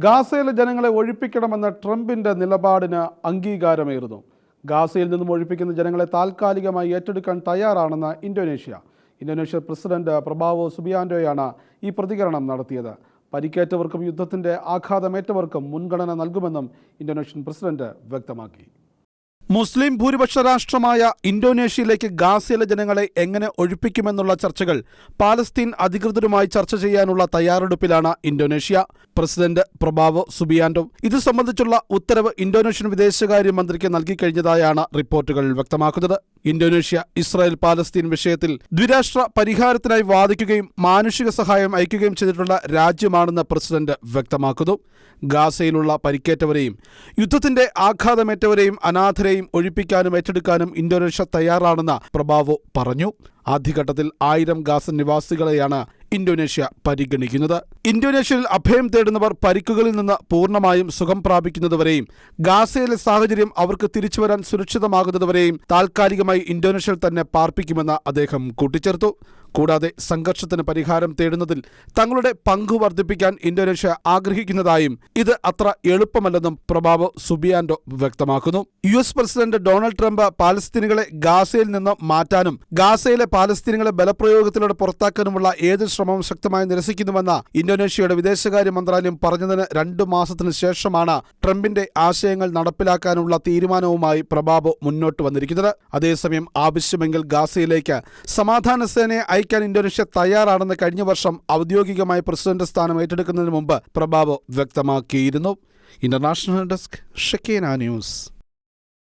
ഗാസയിലെ ജനങ്ങളെ ഒഴിപ്പിക്കണമെന്ന ട്രംപിന്റെ നിലപാടിന് അംഗീകാരമേറുന്നു. ഗാസയിൽ നിന്നും ഒഴിപ്പിക്കുന്ന ജനങ്ങളെ താൽക്കാലികമായി ഏറ്റെടുക്കാൻ തയ്യാറാണെന്ന് ഇന്തോനേഷ്യ പ്രസിഡന്റ് പ്രബോവോ സുബിയാന്റോയാണ് ഈ പ്രതികരണം നടത്തിയത്. പരിക്കേറ്റവർക്കും യുദ്ധത്തിന്റെ ആഘാതമേറ്റവർക്കും മുൻഗണന നൽകുമെന്നും ഇന്തോനേഷ്യൻ പ്രസിഡന്റ് വ്യക്തമാക്കി. മുസ്ലിം ഭൂരിപക്ഷ രാഷ്ട്രമായ ഇന്തോനേഷ്യയിലേക്ക് ഗാസയിലെ ജനങ്ങളെ എങ്ങനെ ഒഴിപ്പിക്കുമെന്നുള്ള ചർച്ചകൾ പാലസ്തീൻ അധികൃതരുമായി ചർച്ച ചെയ്യാനുള്ള തയ്യാറെടുപ്പിലാണ് ഇന്തോനേഷ്യ. പ്രസിഡന്റ് പ്രബോവോ സുബിയാന്റോ ഇത് സംബന്ധിച്ചുള്ള ഉത്തരവ് ഇന്തോനേഷ്യൻ വിദേശകാര്യമന്ത്രിക്ക് നൽകിക്കഴിഞ്ഞതായാണ് റിപ്പോർട്ടുകൾ വ്യക്തമാക്കുന്നത്. ഇന്തോനേഷ്യ ഇസ്രായേൽ പാലസ്തീൻ വിഷയത്തിൽ ദ്വിരാഷ്ട്ര പരിഹാരത്തിനായി വാദിക്കുകയും മാനുഷിക സഹായം അയക്കുകയും ചെയ്തിട്ടുള്ള രാജ്യമാണെന്ന് പ്രസിഡന്റ് വ്യക്തമാക്കുന്നു. ഗാസയിലുള്ള പരിക്കേറ്റവരെയും യുദ്ധത്തിന്റെ ആഘാതമേറ്റവരെയും അനാഥരെയും ഒഴിപ്പിക്കാനും ഏറ്റെടുക്കാനും ഇന്തോനേഷ്യ തയ്യാറാണെന്ന് പ്രബോവോ പറഞ്ഞു. ആദ്യഘട്ടത്തിൽ 1000 ഗാസൻ നിവാസികളെയാണ് ഇന്തോനേഷ്യ പരിഗണിക്കുന്നത്. ഇന്തോനേഷ്യയിൽ അഭയം തേടുന്നവർ പരിക്കുകളിൽ നിന്ന് പൂർണ്ണമായും സുഖം പ്രാപിക്കുന്നതുവരെയും ഗാസയിലെ സാഹചര്യം അവർക്ക് തിരിച്ചുവരാൻ സുരക്ഷിതമാകുന്നതുവരെയും താൽക്കാലികമായി ഇന്തോനേഷ്യയിൽ തന്നെ പാർപ്പിക്കുമെന്ന് അദ്ദേഹം കൂട്ടിച്ചേർത്തു. കൂടാതെ സംഘർഷത്തിന് പരിഹാരം തേടുന്നതിൽ തങ്ങളുടെ പങ്കു വർദ്ധിപ്പിക്കാൻ ഇന്തോനേഷ്യ ആഗ്രഹിക്കുന്നതായും ഇത് അത്ര എളുപ്പമല്ലെന്നും പ്രബോവോ സുബിയാന്റോ വ്യക്തമാക്കുന്നു. US പ്രസിഡന്റ് ഡൊണാൾഡ് ട്രംപ് പാലസ്തീനികളെ ഗാസയിൽ നിന്ന് മാറ്റാനും ഗാസയിലെ പാലസ്തീനികളെ ബലപ്രയോഗത്തിലൂടെ പുറത്താക്കാനുമുള്ള ഏത് ശ്രമവും ശക്തമായി നിരസിക്കുന്നുവെന്ന് ഇന്തോനേഷ്യയുടെ വിദേശകാര്യ മന്ത്രാലയം പറഞ്ഞതിന് 2 മാസത്തിന് ശേഷമാണ് ട്രംപിന്റെ ആശയങ്ങൾ നടപ്പിലാക്കാനുള്ള തീരുമാനവുമായി പ്രബോവോ മുന്നോട്ട് വന്നിരിക്കുന്നത്. അതേസമയം ആവശ്യമെങ്കിൽ ഗാസയിലേക്ക് സമാധാന സേനയെ അയക്കാൻ ഇന്തോനേഷ്യ തയ്യാറാണെന്ന് കഴിഞ്ഞ വർഷം ഔദ്യോഗികമായി പ്രസിഡന്റ് സ്ഥാനം ഏറ്റെടുക്കുന്നതിന് മുമ്പ് പ്രബോവോ വ്യക്തമാക്കിയിരുന്നു. International desk Shekinah news.